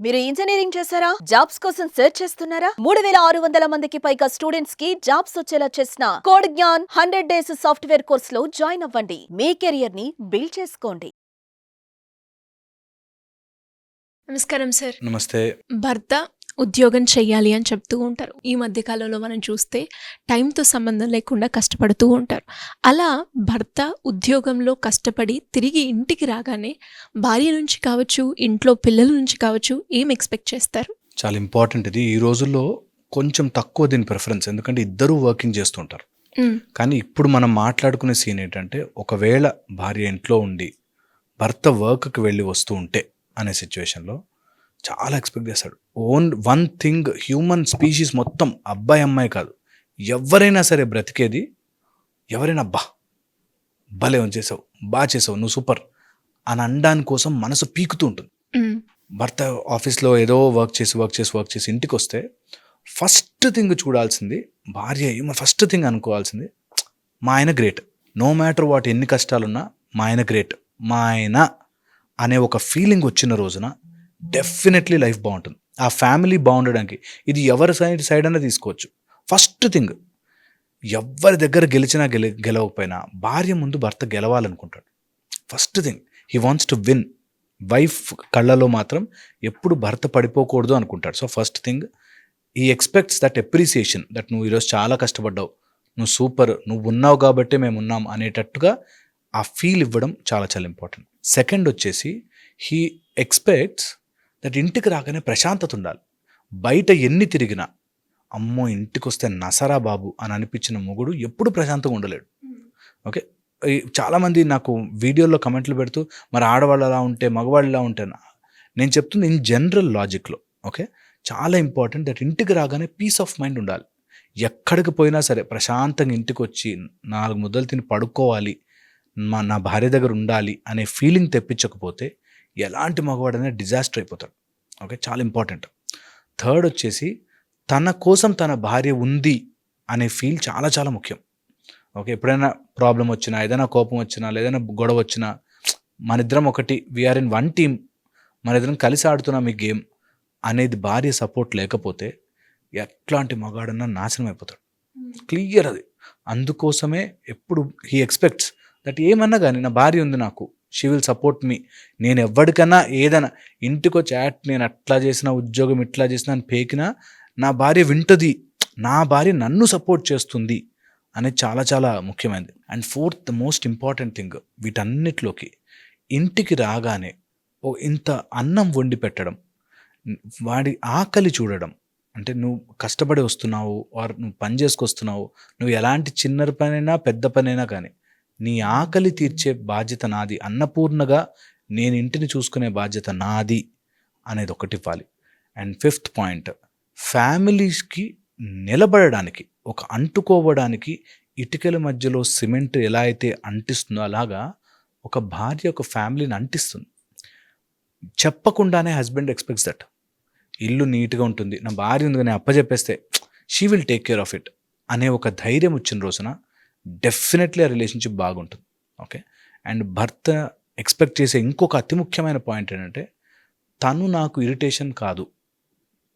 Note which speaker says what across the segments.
Speaker 1: మీరు ఇంజనీరింగ్ చేశారా? జాబ్స్ కోసం సెర్చ్ చేస్తున్నారా? 3600 మందికి పైగా స్టూడెంట్స్ కి జాబ్స్ వచ్చేలా చేసిన code Gyan 100 days software course లో జాయిన్ అవ్వండి. మీ కెరియర్ ని బిల్డ్ చేసుకోండి.
Speaker 2: నమస్కారం సార్.
Speaker 3: నమస్తే.
Speaker 2: భర్త ఉద్యోగం చెయ్యాలి అని చెప్తూ ఉంటారు. ఈ మధ్య కాలంలో మనం చూస్తే టైంతో సంబంధం లేకుండా కష్టపడుతూ ఉంటారు. అలా భర్త ఉద్యోగంలో కష్టపడి తిరిగి ఇంటికి రాగానే భార్య నుంచి కావచ్చు, ఇంట్లో పిల్లల నుంచి కావచ్చు, ఏం ఎక్స్పెక్ట్ చేస్తారు?
Speaker 3: చాలా ఇంపార్టెంట్ ఇది. ఈ రోజుల్లో కొంచెం తక్కువ దీని ప్రిఫరెన్స్, ఎందుకంటే ఇద్దరూ వర్కింగ్ చేస్తుంటారు. కానీ ఇప్పుడు మనం మాట్లాడుకునే సీన్ ఏంటంటే, ఒకవేళ భార్య ఇంట్లో ఉండి భర్త వర్క్కి వెళ్ళి వస్తూ ఉంటే అనే సిచ్యువేషన్లో చాలా ఎక్స్పెక్ట్ చేస్తాడు. వన్ థింగ్, హ్యూమన్ స్పీషీస్ మొత్తం, అబ్బాయి అమ్మాయి కాదు, ఎవరైనా సరే బ్రతికేది, ఎవరైనా భలే చేసావు, బాగా చేసావు, నువ్వు సూపర్ అని అనడాని కోసం మనసు పీకుతూ ఉంటుంది. భర్త ఆఫీస్లో ఏదో వర్క్ చేసి ఇంటికి వస్తే ఫస్ట్ థింగ్ చూడాల్సింది భార్య, ఫస్ట్ థింగ్ అనుకోవాల్సింది మా ఆయన గ్రేట్. నో మ్యాటర్ వాట్, ఎన్ని కష్టాలున్నా మా ఆయన గ్రేట్, మా ఆయన అనే ఒక ఫీలింగ్ వచ్చిన రోజున డెఫినెట్లీ లైఫ్ బాగుంటుంది. ఆ ఫ్యామిలీ బాగుండడానికి ఇది ఎవరి సైడ్ అయినా తీసుకోవచ్చు. ఫస్ట్ థింగ్, ఎవరి దగ్గర గెలిచినా గెలవకపోయినా భార్య ముందు భర్త గెలవాలనుకుంటాడు. First thing, he wants to win. Wife కళ్ళలో మాత్రం ఎప్పుడు భర్త పడిపోకూడదు అనుకుంటాడు. So first thing, he expects that appreciation, that నువ్వు ఈరోజు చాలా కష్టపడ్డావు, నువ్వు సూపర్, నువ్వు ఉన్నావు కాబట్టే మేము ఉన్నాం అనేటట్టుగా ఆ ఫీల్ ఇవ్వడం చాలా చాలా ఇంపార్టెంట్. సెకండ్ వచ్చేసి, హీ ఎక్స్పెక్ట్స్ దట్ ఇంటికి రాగానే ప్రశాంతత ఉండాలి. బయట ఎన్ని తిరిగినా అమ్మో ఇంటికి వస్తే నసరా బాబు అని అనిపించిన మొగుడు ఎప్పుడు ప్రశాంతంగా ఉండలేడు. ఓకే, చాలామంది నాకు వీడియోలో కమెంట్లు పెడుతూ మరి ఆడవాళ్ళు అలా ఉంటే మగవాళ్ళు ఇలా ఉంటే, నేను చెప్తుంది ఇన్ జనరల్ లాజిక్లో. ఓకే, చాలా ఇంపార్టెంట్ దట్ ఇంటికి రాగానే పీస్ ఆఫ్ మైండ్ ఉండాలి. ఎక్కడికి పోయినా సరే ప్రశాంతంగా ఇంటికి వచ్చి 4 ముద్దలు తిని పడుకోవాలి, నా భార్య దగ్గర ఉండాలి అనే ఫీలింగ్ తెప్పించకపోతే ఎలాంటి మగవాడైనా డిజాస్టర్ అయిపోతాడు. ఓకే, చాలా ఇంపార్టెంట్. థర్డ్ వచ్చేసి, తన కోసం తన భార్య ఉంది అనే ఫీల్ చాలా చాలా ముఖ్యం. ఓకే, ఎప్పుడైనా ప్రాబ్లం వచ్చినా, ఏదైనా కోపం వచ్చినా, ఏదైనా గొడవ వచ్చినా, మనిద్దరం ఒకటి, వీఆర్ ఇన్ వన్ టీమ్, మనిద్దరం కలిసి ఆడుతున్నాం ఈ గేమ్ అనేది భార్య సపోర్ట్ లేకపోతే ఎట్లాంటి మగాడన్నా నాశనం అయిపోతాడు. క్లియర్ అది. అందుకోసమే ఎప్పుడు హీ ఎక్స్పెక్ట్స్ దట్ ఏమన్నా కానీ నా భార్య ఉంది, నాకు షీ విల్ సపోర్ట్ మీ. నేను ఎవరికన్నా ఏదైనా ఇంటికి వచ్చి నేను అట్లా చేసిన, ఉద్యోగం ఇట్లా చేసిన అని పేకినా నా భార్య వింటుంది, నా భార్య నన్ను సపోర్ట్ చేస్తుంది అనేది చాలా చాలా ముఖ్యమైనది. And fourth, the most important thing వీటన్నిటిలోకి, ఇంటికి రాగానే ఇంత అన్నం వండి పెట్టడం, వాడి ఆకలి చూడడం. అంటే నువ్వు కష్టపడి వస్తున్నావు, ఆర్ నువ్వు పని చేసుకొస్తున్నావు, నువ్వు ఎలాంటి చిన్న పనైనా పెద్ద పనైనా కానీ నీ ఆకలి తీర్చే బాధ్యత నాది, అన్నపూర్ణగా నేను ఇంటిని చూసుకునే బాధ్యత నాది అనేది ఒకటి ఇవ్వాలి. అండ్ ఫిఫ్త్ పాయింట్, ఫ్యామిలీస్కి నిలబడడానికి, ఒక అంటుకోవడానికి ఇటుకల మధ్యలో సిమెంట్ ఎలా అయితే అంటిస్తుందో అలాగా ఒక భార్య ఒక ఫ్యామిలీని అంటిస్తుంది. చెప్పకుండానే హస్బెండ్ ఎక్స్పెక్ట్స్ దట్ ఇల్లు నీట్గా ఉంటుంది, నా భార్య ఉంది కానీ అప్పచెప్పేస్తే she will take care of it అనే ఒక ధైర్యం వచ్చిన రోజున డెఫినెట్లీ ఆ రిలేషన్షిప్ బాగుంటుంది. ఓకే, అండ్ భర్త ఎక్స్పెక్ట్ చేసే ఇంకొక అతి ముఖ్యమైన పాయింట్ ఏంటంటే, తను నాకు ఇరిటేషన్ కాదు.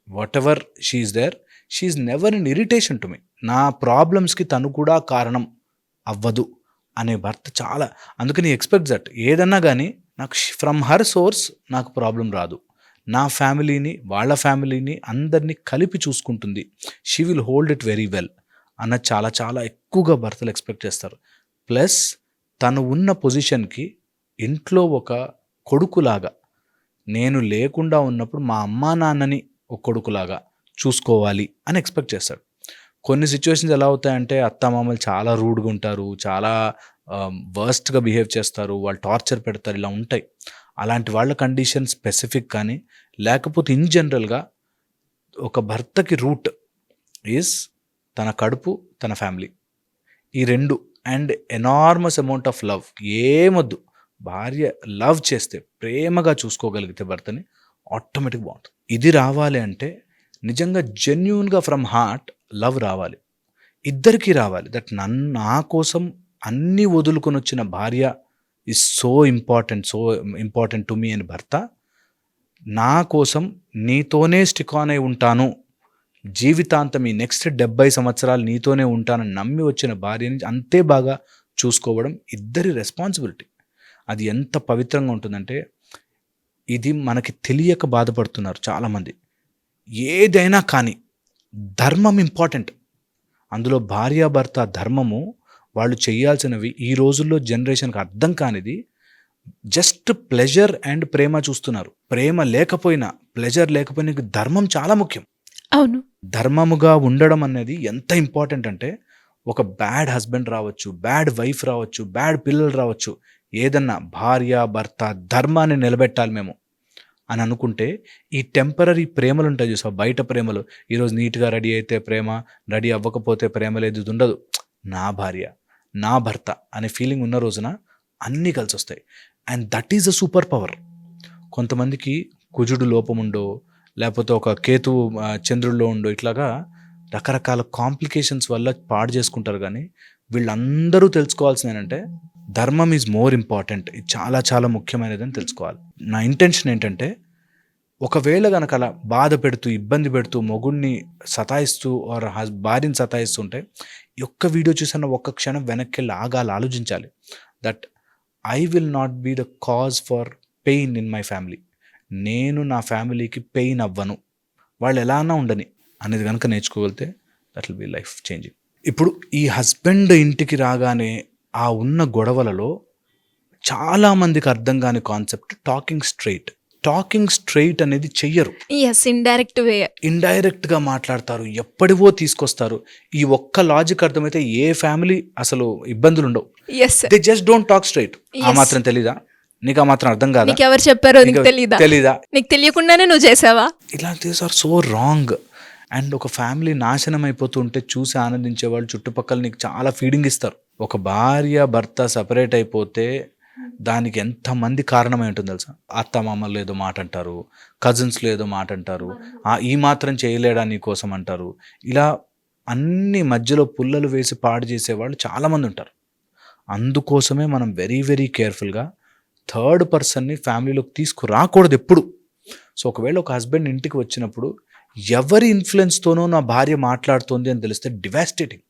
Speaker 3: Whatever she's there, she's never in irritation to me. నా ప్రాబ్లమ్స్కి తను కూడా కారణం అవ్వదు అనే భర్త చాలా. అందుకని ఎక్స్పెక్ట్ దట్ ఏదన్నా కానీ నాకు ఫ్రమ్ హర్ సోర్స్ నాకు ప్రాబ్లం రాదు, నా ఫ్యామిలీని వాళ్ళ ఫ్యామిలీని అందరినీ కలిపి చూసుకుంటుంది, she will hold it very well అన్నది చాలా చాలా ఎక్కువగా భర్తలు ఎక్స్పెక్ట్ చేస్తారు. ప్లస్ తను ఉన్న పొజిషన్కి ఇంట్లో ఒక కొడుకులాగా, నేను లేకుండా ఉన్నప్పుడు మా అమ్మా నాన్నని ఒక కొడుకులాగా చూసుకోవాలి అని ఎక్స్పెక్ట్ చేస్తాడు. కొన్ని సిచ్యువేషన్స్ ఎలా అవుతాయంటే, అత్తమామలు చాలా రూడ్గా ఉంటారు, చాలా వర్స్ట్గా బిహేవ్ చేస్తారు, వాళ్ళు టార్చర్ పెడతారు, ఇలా ఉంటాయి. అలాంటి వాళ్ళ కండిషన్ స్పెసిఫిక్ కానీ, లేకపోతే ఇన్ జనరల్గా ఒక భర్తకి రూట్ ఈజ్ తన కడుపు, తన ఫ్యామిలీ, ఈ రెండు. And enormous amount of love. ఏమొద్దు, భార్య లవ్ చేస్తే, ప్రేమగా చూసుకోగలిగితే భర్తని, ఆటోమేటిక్ బాగుంటుంది. ఇది రావాలి అంటే నిజంగా జెన్యూన్గా ఫ్రమ్ హార్ట్ లవ్ రావాలి, ఇద్దరికీ రావాలి. దట్ నా కోసం అన్నీ వదులుకొని వచ్చిన భార్య is so important to me అని భర్త నా కోసం నీతోనే స్టిక్ ఆన్ అయి ఉంటాను, జీవితాంతం ఈ నెక్స్ట్ 70 సంవత్సరాలు నీతోనే ఉంటానని నమ్మి వచ్చిన భార్యని అంతే బాగా చూసుకోవడం ఇద్దరి రెస్పాన్సిబిలిటీ. అది ఎంత పవిత్రంగా ఉంటుందంటే, ఇది మనకి తెలియక బాధపడుతున్నారు చాలామంది. ఏదైనా కానీ ధర్మం ఇంపార్టెంట్. అందులో భార్యాభర్త ధర్మము వాళ్ళు చేయాల్సినవి ఈ రోజుల్లో జనరేషన్కి అర్థం కానిది. జస్ట్ ప్లెజర్ అండ్ ప్రేమ చూస్తున్నారు. ప్రేమ లేకపోయినా, ప్లెజర్ లేకపోయినా ధర్మం చాలా ముఖ్యం.
Speaker 2: అవును.
Speaker 3: ధర్మముగా ఉండడం అనేది ఎంత ఇంపార్టెంట్ అంటే, ఒక బ్యాడ్ హస్బెండ్ రావచ్చు, బ్యాడ్ వైఫ్ రావచ్చు, బ్యాడ్ పిల్లలు రావచ్చు, ఏదన్నా భార్య భర్త ధర్మాన్ని నిలబెట్టాలి మేము అని అనుకుంటే, ఈ టెంపరరీ ప్రేమలు ఉంటాయి చూసావు, బయట ప్రేమలు, ఈరోజు నీట్గా రెడీ అయితే ప్రేమ, రెడీ అవ్వకపోతే ప్రేమ లేదు, ఇది ఉండదు. నా భార్య, నా భర్త అనే ఫీలింగ్ ఉన్న రోజున అన్నీ కలిసి వస్తాయి. And that is a super power. కొంతమందికి కుజుడు లోపం ఉండో, లేకపోతే ఒక కేతు చంద్రుల్లో ఉండో, ఇట్లాగా రకరకాల కాంప్లికేషన్స్ వల్ల పాడు చేసుకుంటారు. కానీ వీళ్ళందరూ తెలుసుకోవాల్సింది ఏంటంటే, ధర్మం ఈజ్ మోర్ ఇంపార్టెంట్. ఇది చాలా చాలా ముఖ్యమైనదని తెలుసుకోవాలి. నా ఇంటెన్షన్ ఏంటంటే, ఒకవేళ కనుక అలా బాధ పెడుతూ, ఇబ్బంది పెడుతూ, మొగుడిని సతాయిస్తూ ఆర్ భార్యని సతాయిస్తుంటే, ఈ ఒక్క వీడియో చూసిన ఒక్క క్షణం వెనక్కి వెళ్ళి ఆలోచించాలి. That I will not be the cause for pain in my family. నేను నా ఫ్యామిలీకి పెయిన్ అవ్వను, వాళ్ళు ఎలా అన్నా ఉండని అనేది కనుక నేర్చుకోగలితే that will be life changing. ఇప్పుడు ఈ హస్బెండ్ ఇంటికి రాగానే ఆ ఉన్న గొడవలలో చాలామందికి అర్థం కాని concept talking straight. Talking straight అనేది చెయ్యరు.
Speaker 2: ఎస్, ఇండైరెక్ట్ వే,
Speaker 3: ఇండైరెక్ట్గా మాట్లాడతారు, ఎప్పటివో తీసుకొస్తారు. ఈ ఒక్క లాజిక్ అర్థమైతే ఏ ఫ్యామిలీ అసలు ఇబ్బందులు ఉండవు. They just don't talk straight. ఆ మాత్రం తెలీదా నీకు? ఆ మాత్రం అర్థం కాదా?
Speaker 2: నీకు ఎవరు చెప్పారో నీకు తెలీదా? నీకు తెలియకుండానే నువ్వు చేసావా? ఇలాంటివి
Speaker 3: ఆర్ సో రాంగ్. అండ్ ఒక ఫ్యామిలీ నాశనం అయిపోతుంటే చూసి ఆనందించే వాళ్ళు చుట్టుపక్కల నీకు చాలా ఫీడింగ్ ఇస్తారు. ఒక భార్య భర్త సపరేట్ అయిపోతే దానికి ఎంతమంది కారణమై ఉంటుంది తెలుసా? అత్త మామలు ఏదో మాట అంటారు, కజిన్స్లో ఏదో మాట అంటారు, ఈ మాత్రం చేయలేడా నీ కోసం అంటారు. ఇలా అన్ని మధ్యలో పుల్లలు వేసి పాడు చేసేవాళ్ళు చాలామంది ఉంటారు. అందుకోసమే మనం వెరీ వెరీ కేర్ఫుల్గా థర్డ్ పర్సన్ని ఫ్యామిలీలోకి తీసుకురాకూడదు ఎప్పుడు. సో ఒకవేళ ఒక హస్బెండ్ ఇంటికి వచ్చినప్పుడు ఎవరి ఇన్ఫ్లుయెన్స్తోనో నా భార్య మాట్లాడుతోంది అని తెలిస్తే డివాస్టేటింగ్.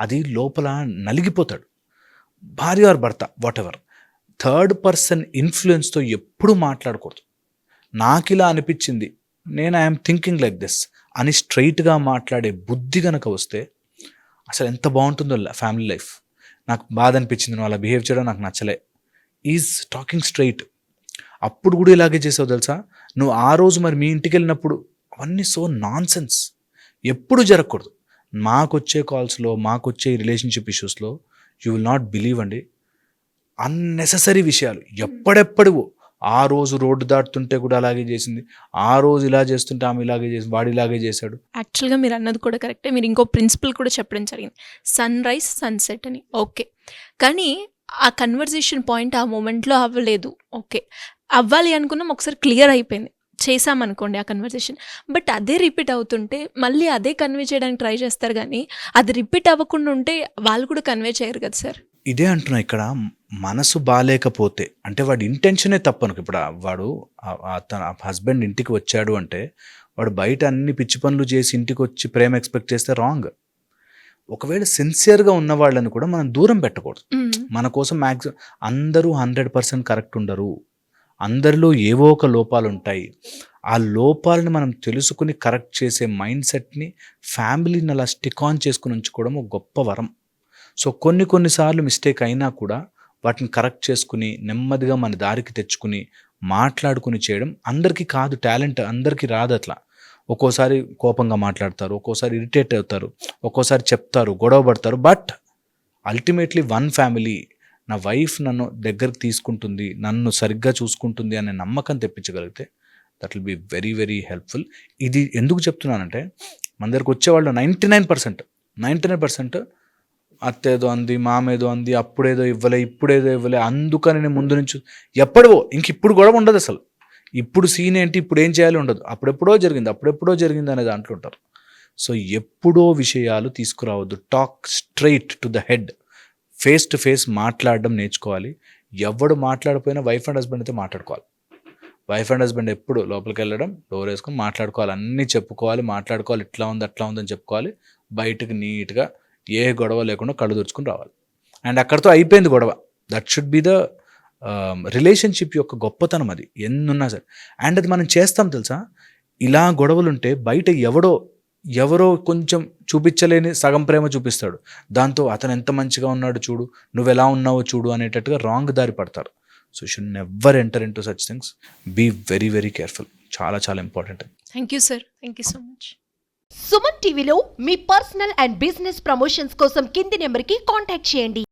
Speaker 3: అది లోపల నలిగిపోతాడు. భార్య ఆర్ భర్త వాట్ ఎవర్, థర్డ్ పర్సన్ ఇన్ఫ్లుయెన్స్తో ఎప్పుడు మాట్లాడకూడదు. నాకు ఇలా అనిపించింది, నేను ఐఎమ్ థింకింగ్ లైక్ దిస్ అని స్ట్రైట్గా మాట్లాడే బుద్ధి కనుక వస్తే అసలు ఎంత బాగుంటుందో ఫ్యామిలీ లైఫ్. నాకు బాధ అనిపించింది, నువ్వు అలా బిహేవ్ చేయడం నాకు నచ్చలే, ఈజ్ టాకింగ్ స్ట్రైట్. అప్పుడు కూడా ఇలాగే చేసావు తెలుసా నువ్వు. ఆ రోజు మరి మీ ఇంటికి వెళ్ళినప్పుడు అవన్నీ సో నాన్ సెన్స్. ఎప్పుడు జరగకూడదు. మాకొచ్చే కాల్స్లో, మాకొచ్చే రిలేషన్షిప్ ఇష్యూస్లో యూ విల్ నాట్ బిలీవ్ అండి, అన్నెసెసరీ విషయాలు ఎప్పుడెప్పుడువో. ఆ రోజు రోడ్డు దాటుతుంటే కూడా అలాగే చేసింది, ఆ రోజు ఇలా చేస్తుంటే ఆమె ఇలాగే చేసి, వాడు ఇలాగే చేశాడు.
Speaker 2: యాక్చువల్గా మీరు అన్నది కూడా కరెక్టే. మీరు ఇంకో ప్రిన్సిపల్ కూడా చెప్పడం జరిగింది, సన్ రైజ్ సన్సెట్ అని. ఓకే, కానీ ఆ కన్వర్జేషన్ పాయింట్ ఆ మూమెంట్లో అవ్వలేదు. ఓకే, అవ్వాలి అనుకున్నాం, ఒకసారి క్లియర్ అయిపోయింది, చేసామనుకోండి ఆ కన్వర్జేషన్. బట్ అదే రిపీట్ అవుతుంటే మళ్ళీ అదే కన్వే చేయడానికి ట్రై చేస్తారు, కానీ అది రిపీట్ అవ్వకుండా ఉంటే వాళ్ళు కూడా కన్వే చేయరు కదా సార్.
Speaker 3: ఇదే అంటున్నా, ఇక్కడ మనసు బాగాలేకపోతే అంటే వాడి ఇంటెన్షనే తప్పను. ఇప్పుడు వాడు తన హస్బెండ్ ఇంటికి వచ్చాడు అంటే వాడు బయట అన్ని పిచ్చి పనులు చేసి ఇంటికి వచ్చి ప్రేమ ఎక్స్పెక్ట్ చేస్తే రాంగ్. ఒకవేళ సిన్సియర్గా ఉన్న వాళ్ళని కూడా మనం దూరం పెట్టకూడదు. మన కోసం మ్యాక్సిమం అందరూ 100% కరెక్ట్ ఉండరు, అందరిలో ఏవో ఒక లోపాలు ఉంటాయి. ఆ లోపాలను మనం తెలుసుకుని కరెక్ట్ చేసే మైండ్ సెట్ని ఫ్యామిలీని అలా స్టిక్ ఆన్ చేసుకుని ఉంచుకోవడం ఒక గొప్ప వరం. సో కొన్నిసార్లు మిస్టేక్ అయినా కూడా వాటిని కరెక్ట్ చేసుకుని నెమ్మదిగా మన దారికి తెచ్చుకుని మాట్లాడుకుని చేయడం అందరికీ కాదు, టాలెంట్ అందరికీ రాదు. అట్లా ఒక్కోసారి కోపంగా మాట్లాడతారు, ఒక్కోసారి ఇరిటేట్ అవుతారు, ఒక్కోసారి చెప్తారు, గొడవ పడతారు. బట్ అల్టిమేట్లీ వన్ ఫ్యామిలీ, నా వైఫ్ నన్ను దగ్గరికి తీసుకుంటుంది, నన్ను సరిగ్గా చూసుకుంటుంది అనే నమ్మకం తెప్పించగలిగితే that will be very very helpful. ఇది ఎందుకు చెప్తున్నానంటే, మన దగ్గరకు వచ్చేవాళ్ళు 99% అత్తేదో అంది, మామేదో అంది, అప్పుడేదో ఇవ్వలే, ఇప్పుడేదో ఇవ్వలే, అందుకని నేను ముందు నుంచి ఎప్పుడో, ఇప్పుడు గొడవ ఉండదు అసలు. ఇప్పుడు సీన్ ఏంటి, ఇప్పుడు ఏం చేయాలి ఉండదు, అప్పుడెప్పుడో జరిగింది అనే దాంట్లో ఉంటారు. సో ఎప్పుడో విషయాలు తీసుకురావద్దు. Talk straight to the head, face to face మాట్లాడడం నేర్చుకోవాలి. ఎవడు మాట్లాడిపోయినా వైఫ్ అండ్ హస్బెండ్ అయితే మాట్లాడుకోవాలి. వైఫ్ అండ్ హస్బెండ్ ఎప్పుడు లోపలికి వెళ్ళడం, డోర్ వేసుకొని మాట్లాడుకోవాలి, అన్నీ చెప్పుకోవాలి, మాట్లాడుకోవాలి, ఇట్లా ఉంది అట్లా ఉందని చెప్పుకోవాలి, బయటకు నీట్గా ఏ గొడవ లేకుండా కళ్ళు తుడుచుకుని రావాలి. అండ్ అక్కడితో అయిపోయింది గొడవ. That should be the relationship యొక్క గొప్పతనం. అది ఎన్నున్నా సరే. అండ్ అది మనం చేస్తాం తెలుసా, ఇలా గొడవలు ఉంటే బయట ఎవరో కొంచెం చూపించలేని సగం ప్రేమ చూపిస్తాడు, దాంతో అతను ఎంత మంచిగా ఉన్నాడు చూడు, నువ్వు ఎలా ఉన్నావో చూడు అనేటట్టుగా రాంగ్ దారి పడతారు. So should never enter into such things. Be very very careful. చాలా చాలా important.
Speaker 2: Thank you sir, thank you so much.
Speaker 4: Suman టీవీలో మీ పర్సనల్ అండ్ బిజినెస్ ప్రమోషన్స్ కోసం కింది నెంబర్కి కాంటాక్ట్ చేయండి.